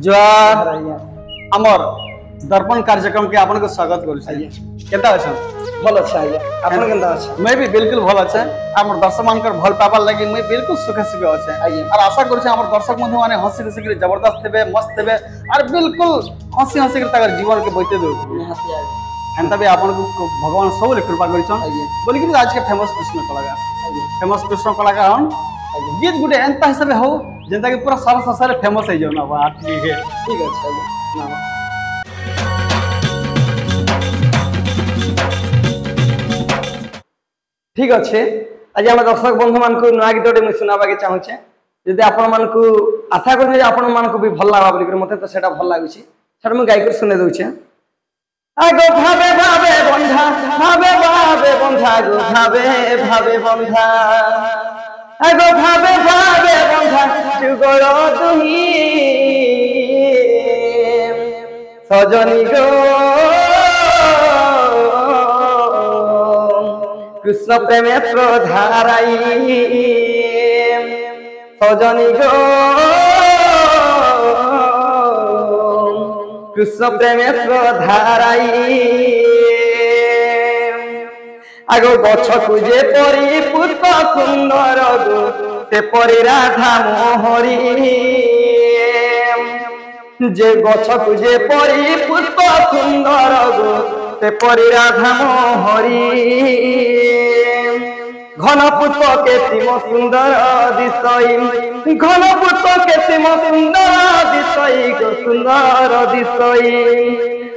जोहार आमर दर्पण कार्यक्रम के आपन को स्वागत करू केता अच्छा भल अच्छा आज्ञा आपन केंता अच्छा मैं भी बिल्कुल भल अच्छे आमर दर्शक मानकर भल पाबार लगी मैं बिल्कुल सुखे सुखे अच्छे और आशा करू आमर दर्शक बंधु माने हंसी खुशी के जबरदस्त हेबे मस्त हेबे और बिल्कुल हंसी हंसी के ताकर जीवन के बइते दो एंता भी आपन को भगवान सब कृपा करिछन बोली कि आज के फेमस कृष्ण कलाकार हम गीत गुटे एंता हिसाब हो जेंता कि पूरा सारा संसार फेमस है जो ना बात ठीक है ना ठीक अच्छे आज आम दर्शक बंधु मान को नुआ गीत मुझे सुनाबा के चाहूचे जदि आपण मान को आशा कर आपण मान को भी भल लागबा बोली मते तो सेटा भल लागुची छड़ मैं गाय कर सुने दउचे आगो भावे भावे बंधा भावे भावे बंधा गो भावे भावे बंधा आगो भावे भावे बंधा जुगल तुही सजनी गो कृष्ण प्रेमे प्रधाराई सजनी गो कृष्ण प्रेमे प्रधाराई आगो गछ कुजे परी पुष्प सुंदर गो ते परी राधा मोहरी जे गछ कुजे परी पुष्प सुंदर गो ते परी राधा मोहरी घन पुष्प केतिम सुंदर दिसई घन पुष्प केतिम सुंदर दिसई गो सुंदर दिसई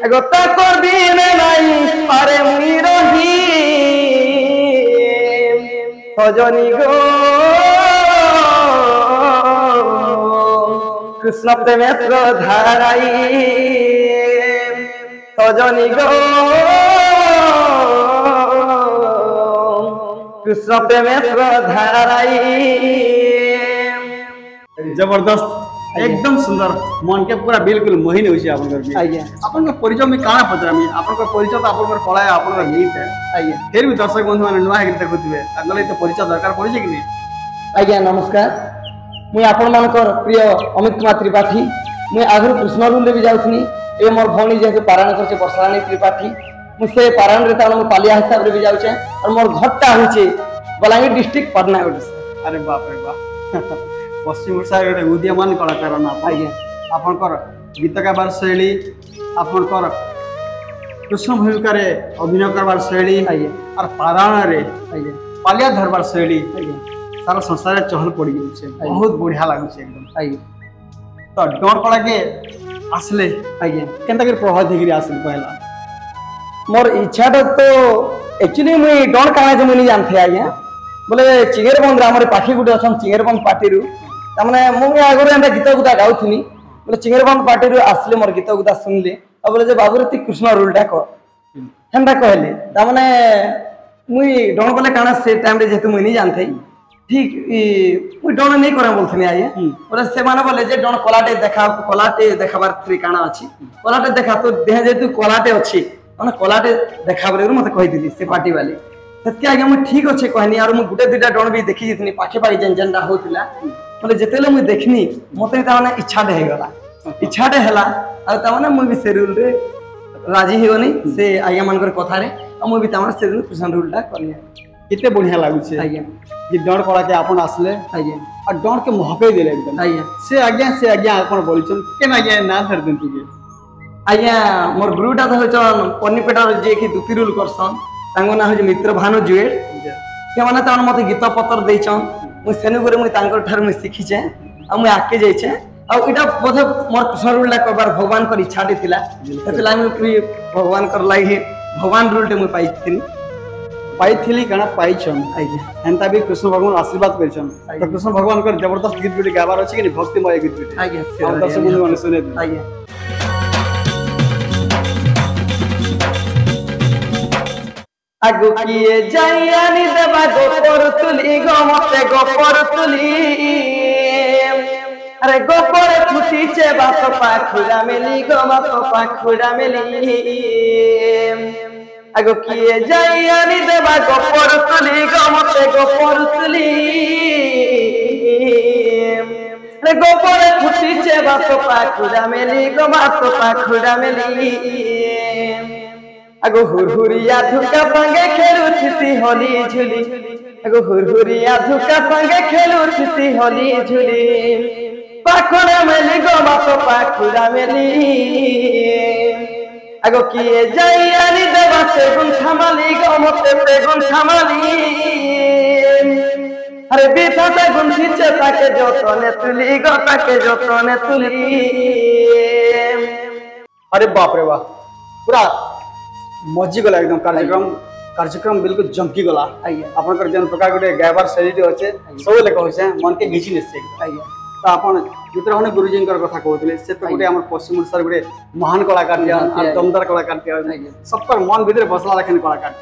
आगो ताकर दिन नाई पारे मुई रही सजनी गो कृष्ण प्रेमे प्रधाराई सजनी गो कृष्ण प्रेमे प्रधाराई जबरदस्त एकदम सुंदर मन के पूरा बिल्कुल मोहिनी होइछे आपन कर आज्ञा आपन का परिचय में काना पचरामी आपन का परिचय तो आपन कर कला है आपन का गीत है आज्ञा फिर भी दर्शक बंधु माने नुआ गीत देखुथिबे अगले तो परिचय दरकार पड़िছে कि नहीं आज्ञा नमस्कार मुई आपण मानकर प्रिय अमित कुमार त्रिपाठी मुई आगु कृष्ण रूल भी जाउथनी ए मोर भौणी जेहे पारायण करछे वर्षारानी त्रिपाठी मु से पारायण रे ताल पालिया हिसाब रे भी जाउछे और मोर घरटा होइछे बलांगीर डिस्ट्रिक्ट पटनागढ़ से अरे बाप रे बाप पश्चिम ओडिशा रे उदीयमान कलाकार ना आज्ञा आपन कर गीत गाबार शैली आपन कर कृष्ण भूमिका रे अभिनय करबार शैली आज्ञा और पारायण रे आज्ञा पालिया धरबार शैली आज्ञा सारा संसार रे चहल पड़ी गई बहुत बढ़िया लागुछे एकदम आज्ञा तो डर कला के आसले आज्ञा केनता के प्रभाव देखि आसले पहला मोर इच्छा तो एक्चुअली मुई डन काना जे मुनी जानथे आज्ञा बोले चिंगेरबंद हमर पाठी गुटे अछन चिंगेरबंद पार्टी रु तमने मु आगरे एंता गीत गुता गाउथनी बोले चिंगेरबंद पार्टी रु आसले मोर गीत गुता सुनले अब बोले जे बाबू ती कृष्ण रूलटा कर हेंदा कहले तमने मुई डन बोले काना से टाइम रे जेतु मुनी जानथे ठीक मुई डन नहीं करे बोलथनी आज्ञा बोले से माने बोले जे डन कलाटे देखाबार फ्री काना अछि कलाटे देखा तो देह जेतु कलाटे अछि माने कलाटे देखाबरे मते कहि दिली से पार्टी वाले सत्य आगे मैं ठीक अच्छे कहनी और मुझे गुटे दुटा डन भी देखी जितनी पाखे पाखे जेन जेनटा होतिला बोले जेतेले मुझे देखनी मते ता माने इच्छाटे हे गला इच्छाटे हला आ ता माने मुझे भी से रूल रे राजी हेगनी से आज्ञा मानकर कथा रे आ मुझे भी ता माने से कृष्ण रूलटा करनी कितने बढ़िया लागुछे आज्ञा जे डर कला के आपन आसले आज्ञा और डर के महके देले एकदम आज्ञा से आज्ञा आपन बोलिछन केना आज्ञा ना धर देंतु के आज्ञा मोर गुरुटा तो होचन पन्नीपेटा जे कि दुती रूल करसन तांगो ना हो मित्र भानु जुएल से माने तान मते गीत पत्र देछन मु सेनु गुरे मु तांकर ठार मु सिखिछे आ मु आके जाइछे आ इटा बोधे मोर कृष्ण रूलटा करबार भगवान कर इच्छाटे थिला सेतला मु भगवान कर लागि भगवान रूलटे मु पाइथिली कना पाइछन आज्ञा एंता भी कृष्ण भगवान आशीर्वाद करिछन तो कृष्ण भगवान कर जबरदस्त गीत गुडी गाबार अछि कि भक्तिमय गीत गुडी आज्ञा हम दर्शक बंधु माने सुने आज्ञा आगो किए जाइयानी देबा गोपर तुली गो मते गोपर तुली अरे गोपर फुटीचे बास पाखुरा मेली गो बास पाखुरा मेली आगो किए जाइयानी देबा गोपर तुली गो मते गोपर तुली रे गोपर फुटी ঘুষিছে বাত পাখুড়া মেলি গো বাত পাখুড়া মেলি আগো হুরহুরিয়া ধুকা সঙ্গে খেলুছিতি হলি ঝুলি আগো হুরহুরিয়া ধুকা সঙ্গে খেলুছিতি হলি ঝুলি পাখুড়া মেলি গো বাত পাখুড়া মেলি আগো কিয়ে যাই আনি দেবা সেগুন থামালি গো মতে সেগুন থামালি আরে বিধাতা গুনছিছে তাকে যতনে তুলি গো তাকে যতনে তুলি अरे बाप रे बाप पूरा मजी गला एकदम कार्यक्रम बिल्कुल जमकी गला आपनकर जन प्रकार गोटे गायबार शैली अच्छे सब लेख होছে मन के घिची निश्चय तो आपण जितने हने गुरुजी कथा कहते से तो गोटे आम पश्चिम ओडिशार गोटे महान कलाकार दमदार कलाकार सबकर मन भीतर बसला लेखन कलाकार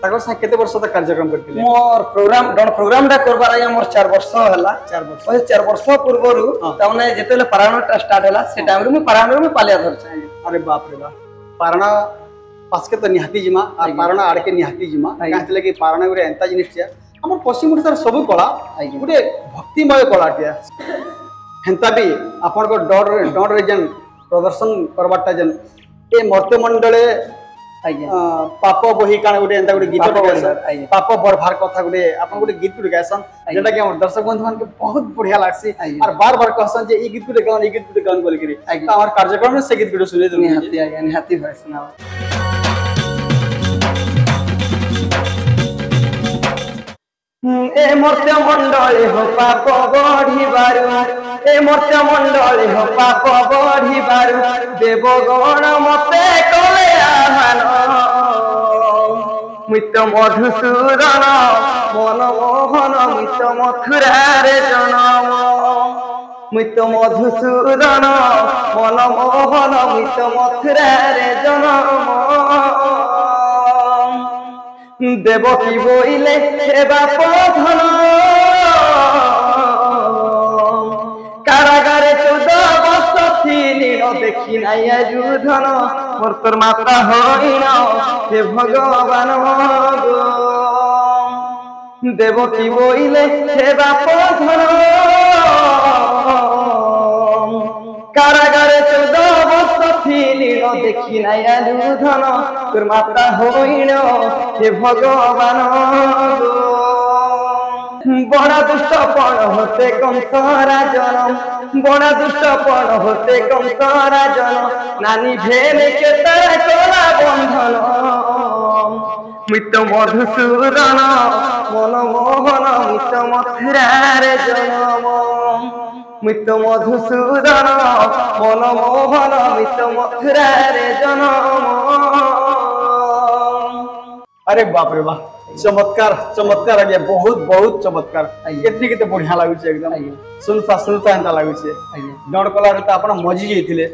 ताकर से केते वर्ष तक कार्यक्रम करथिले मोर प्रोग्राम दा करबार आया मोर 4 वर्ष हला 4 वर्ष पूर्वरु तमने जेतेले पारायण स्टार्ट हला से टाइम रे पारायण में पालिया धर छै अरे बाप रे बाप पारायण पास के तो निहाती जिमा और पारायण आड़ के निहाती जिमा कहते कि पारायण गोटे एंता जिनिस छिया हमर पश्चिम ओडिशार सब कला गोटे भक्तिमय कला टिया हेंता भी आपन को डर रे जन प्रदर्शन करबाटा जन ए मर्त्य मंडले पाप बही कान गोटे एंता गोटे गीत पाप बरभार कथा गोटे आपन गोटे गीत गुटे गायसन जेटा कि हमर दर्शक बंधु मान के बहुत बढ़िया लागसी और बार कहसन जे ई गीत गुटे गान ई गीत गुटे गान बोल करी तो हमर कार्यक्रम में से गीत गुटे सुने दो निहाती भाई सुनाओ ए मर्त्य मंडले हो पाप बढ़ी बारू ए मर्त्य मंडले हो पाप बढ़ी बारू देवगण मते कले आह्वान मित मधुसूदन मनमोहन मित मथुरारे जनम मित मधुसूदन मनमोहन मित मथुरारे जनम देवकी बोइले सेवा पधन कारागारे 14 वर्ष थिली देखी नाइया युधन मोर तोर माता होइन हे भगवान देवकी बोइले सेवा पधन कारागारे 14 वर्ष थिली देखी नाइया युधन तोर माता होइन हे भगवान बड़ा दुष्ट पण होते कंसरा जनम बड़ा दुष्ट पण होते कंसरा जनम नानी भेन के तारा कोला बंधन मित मधुसूदन मनमोहन मित मथुरारे जनम मित मधुसूदन मनमोहन मित मथुरारे जनम अरे बाप रे बाप चमत्कार आ गया बहुत चमत्कार केतनी केते बढ़िया लागुचे एकदम सुनता एंता लागुचे डण कला रे त आपण मजी जेथिले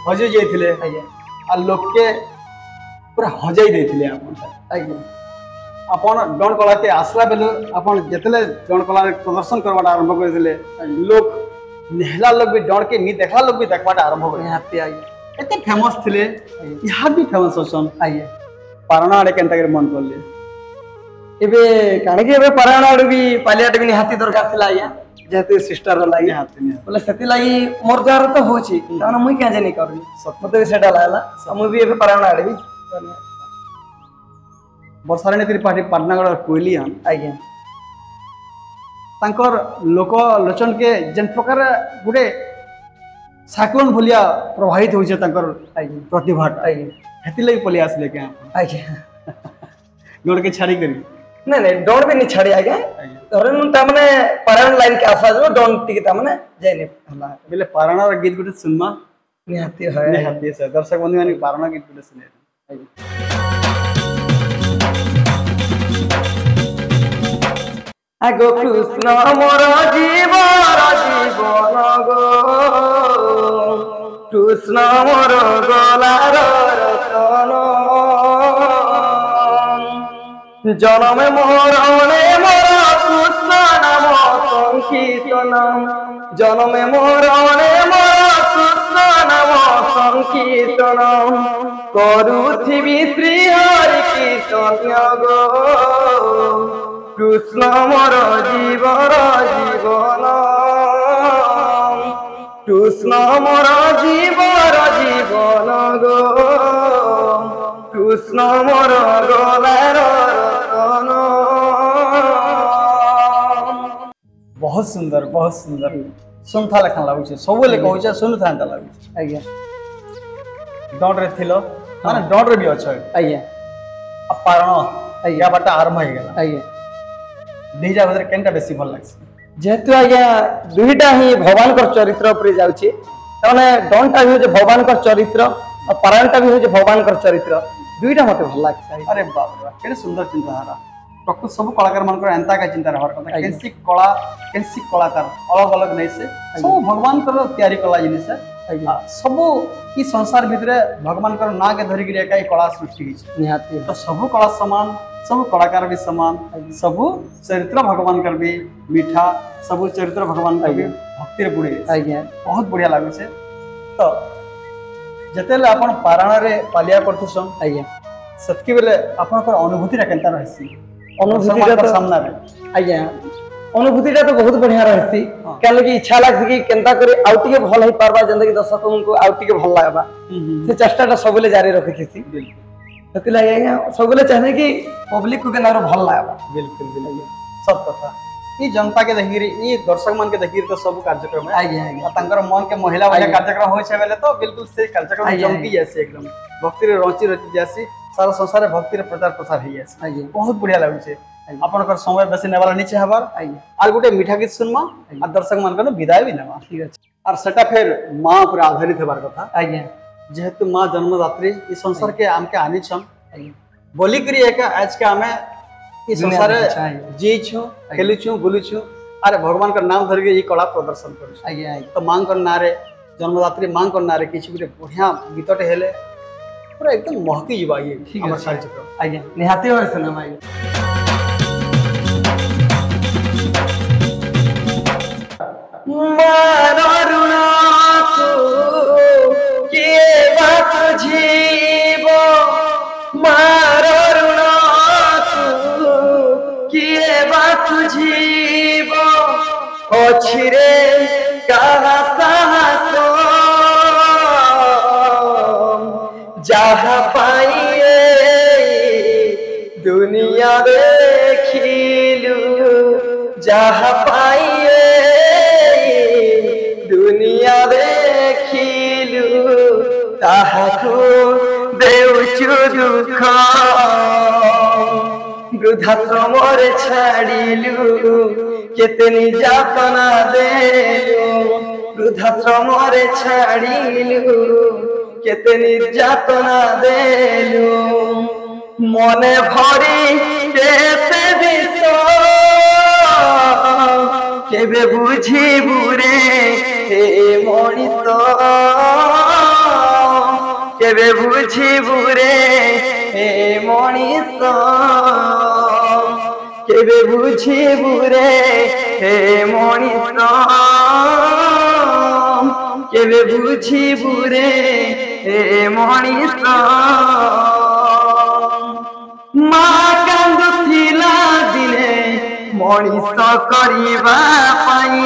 हजी जेथिले आ लोक के पूरा हजाई देथिले आपण डण कला के आसला बेलु आपण जेतले डण कला रे प्रदर्शन करवाटा आरंभ करथिले लोक नेहला लोग भी डण के नी देखला लोग भी देखवाटा आरंभ करे हाथी एते फेमस थिले यहाँ भी फेमस होसन पारायण आड़े केनता कर मन करले एबे काने के एबे पारायण आड़ भी पालियाट भी निहाती दरकार थिला या जेते सिस्टर लागि हाथी बोले सेति लागि मोर द्वार तो होची ताना मुई क्या जानि करबी मते सेटा लागला हम भी एबे पारायण आड़ भी बरसाराणी त्रिपाठी पाटनागढ़ कोइली हन आज्ञा तांकर लोक लोचन के जन प्रकार गुडे साइक्लोन भलिया प्रभावित होइছে तांकर प्रतिभा हेति लागि पले आसले के आज्ञा डोर के छाड़ी करी नहीं डोर भी नहीं छाड़ी आज्ञा धरन त माने पारायण लाइन के आसा जो डोन टिके त माने जाइने हला बेले पारायण र गीत गुटे सुनमा निहाती है निहाती से दर्शक बंधु माने पारायण गीत गुटे सुने आगो कृष्ण मोर जीवन गो कृष्ण मोर गलार रतन जनम मोरणे मोर कृष्ण नाम संकीर्तन जनम मोरणे मोर कृष्ण नाम संकीर्तन करुथिबि श्री हरि कीर्तन गो कृष्ण मोर जीवन মোর জীবর জীবন গো কৃষ্ণ মোর গলার রতন। बहुत सुंदर सुनता लेखा लगुचे सब ले कहूचे सुनुथा एंता लगुचे आज्ञा डॉट रे थिलो माने डॉट रे भी अछ आज्ञा अब पारण आज्ञा या बाटा आरंभ हो गेला आज्ञा दीजा भीतर केनटा बेसी भल लागछ जेहेतु आज्ञा दुईटा ही भगवान कर चरित्र ऊपर जाउची तने डॉनटा भी हो भगवान कर चरित्र और पारणटा भी हो भगवान कर चरित्र दुईटा मते भल लागछ। अरे बाप रे केने सुंदर चिंताधारा प्रकृत सब कलाकार मानकर एंता का चिंता रहर कथा केनसी कला केनसी कलाकार अलग अलग नहीं से सब भगवान कर तैयारी कला जिनिस है सब ई संसार भीतर भगवान कर ना के धरि गिरे एकाई कला सृष्टि हिच निहाती तो सब कला समान सब कलाकार भी समान सब चरित्र भगवान कर भी मीठा सब चरित्र भगवान कर भी भक्ति रे बुढ़ी आज्ञा बहुत बढ़िया लागु छे तो जतेले अपन पारायण रे पालिया करथुसन आज्ञा सतकी बेले अपन कर अनुभूति रा केनता रहसी अनुभूति का सामना रे आज्ञा अनुभूतिटा तो बहुत बढ़िया रहती क्या लगी इच्छा लागसी कि केनता करे आउ टिके भल होई पारबा जिंदगी दर्शक को आउ टिके भल लागबा से चेष्टाटा सबले जारी रखिथि सती लगे आज्ञा सबले चाहे कि पब्लिक को केनारो भल लागबा बिल्कुल बिल्कुल सब कथा ई जनता के देखिरी ई दर्शक मान के देखिरी तो सब कार्यक्रम है आज्ञा आज्ञा तांकर मन के महिला वाला कार्यक्रम होय छे बेले तो बिल्कुल से कार्यक्रम जमकी जैसे एकदम भक्ति रे रची रची जैसी सारा संसार रे भक्ति रे प्रचार प्रसार ही जैसे आज्ञा बहुत बढ़िया लागु छे अपन कर समय बेसी नेवाला नीचे हबार आज्ञा आर गुटे मीठा गीत सुनमा आ दर्शक मान के विदाय भी नेवा ठीक अछि और सेटा फिर मां पर आधारित हेबार कथा आज्ञा जेहेतु मां जन्मदात्री ई संसार के आमके आनी छन आज्ञा बोली करी एक आज के हमें ई संसार जी छु खेली छु बुली छु अरे भगवान का नाम धर के ई कला प्रदर्शन करू आज्ञा तो मां कर नारे जन्मदात्री मां कर नारे किछि गुटे बढ़िया गीतटे हेले पूरा एकदम महकी जीवा ये हमर कार्यक्रम आज्ञा निहाती होय सुनाम आज्ञा मारो ऋणा को किए बात जीवो मारो ऋणा को किए बात जीवो ओछिरे कहा साहस जहाँ पाइए दुनिया देखिलु जहाँ पाइए दुनिया देखिलु ताहाकु देउचु दुख वृद्धाश्रमर छाड़िलु केतनी जातना देलु वृद्धाश्रमर छाड़िलु केतनी जातना देलु मने भरी केते विष केबे बुझिबु रे हे मनिष केबे बुझिबु रे हे मनिष केबे बुझिबु रे हे मनिष केबे बुझिबु रे हे मनिष माँ कांदुथिला दिने मनिष करिबा पाई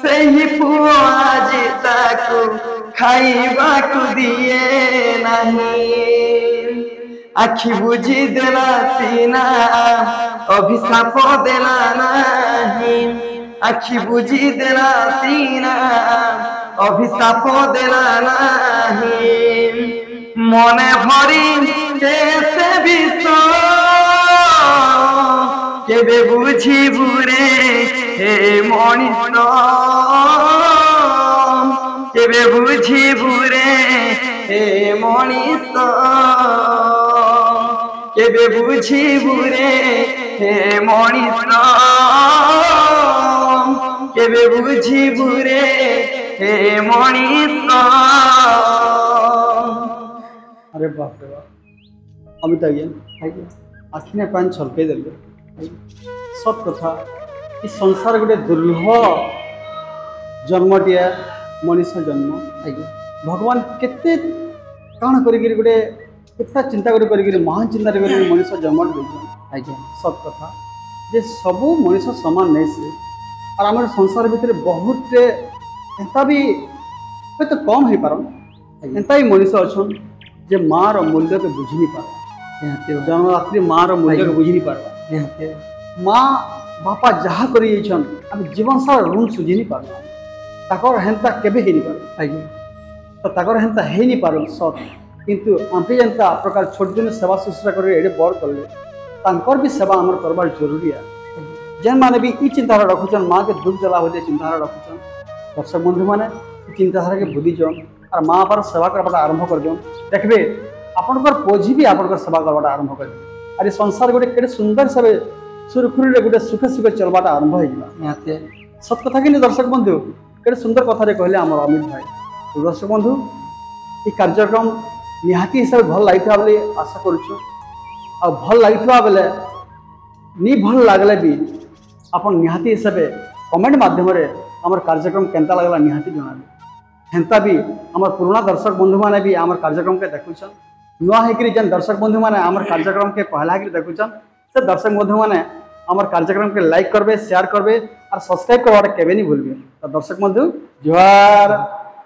सेही पुआ आज ताकू खाइबाकू दिए नहीं आखि बुझी देला सीना अभिशाप देला नहीं आखि बुझी देला सीना अभिशाप देला नहीं मने भरी कैसे विष केबे बुझिबु रे हे मनिष केबे बुझिबु रे हे मनिष केबे बुझिबु रे हे मनिष केबे बुझिबु रे हे मनिष। अरे बाप रे बाप अमित आज्ञा आखिने पान छलके देले सब कथा इस संसार गोटे दुर्लभ जन्मटिया मनीष जन्म भगवान केते काण करी गोटे केतना चिंता करी महान चिंता करी मनीष जन्म देछन आज्ञा सब कथा जे सबु मनीष समान नहीं से और आम संसार भितर बहुत एंता भी तो कम हो पारन एंता ही मनीष अच्छा जे माँ रो मूल्य के बुझी नहीं पारा निहाती जन्मदात्री माँ रो मूल्य के बुझी नहीं पारा निहाती माँ बापा जहाँ करी जाइछन हम जीवन सारा ऋण सुझी नहीं पारन ताकर हेंता केबे ही नहीं पारन आज्ञा तो ताकर हेंता हे नहीं पारन सत किंतु आमके जनता प्रकार छोट दिन सेवा शुश्रूषा कर एडे बड़ करले तांकर भी सेवा हमर करबार जरूरी है जेन माने भी ई चिंताधारा रखुचन माँ के दुख जला होते चिंताधारा रखुचन दर्शक बंधु माने चिंताधारा के बुद्धि जन और माँ बापार सेवा करवाटा आरंभ कर दियो देखबे आपनकर पोझी भी आपनकर सेवा करवाटा आरंभ कर दियो अरे संसार गोटे केते सुंदर सबे सुरखुरी गोटे सुखे सुखे चलवाटा आरंभ हो जिबा निहाती सत कथा कि दर्शक बंधु केते सुंदर कथा रे कहले हमर अमित भाई तो दर्शक बंधु ई कार्यक्रम निहाती हिसाब भल लागिथा बोली आशा करूछु आ भल लागिथा बेले नी भल लागले भी आपन निहाती हिसाब कमेंट माध्यम रे हमर कार्यक्रम केनता लागला निहाती जणाबे हेंता भी हमर पुराना दर्शक बंधु माने भी हमर कार्यक्रम के देखुछन नुआ हेकरी जन दर्शक बंधु माने हमर कार्यक्रम के पहला हेकरी देखुछन से दर्शक बंधु माने हमर कार्यक्रम के लाइक करबे शेयर करबे और सब्सक्राइब करवाटा केबे नहीं भूलबे तो दर्शक बंधु जोहार।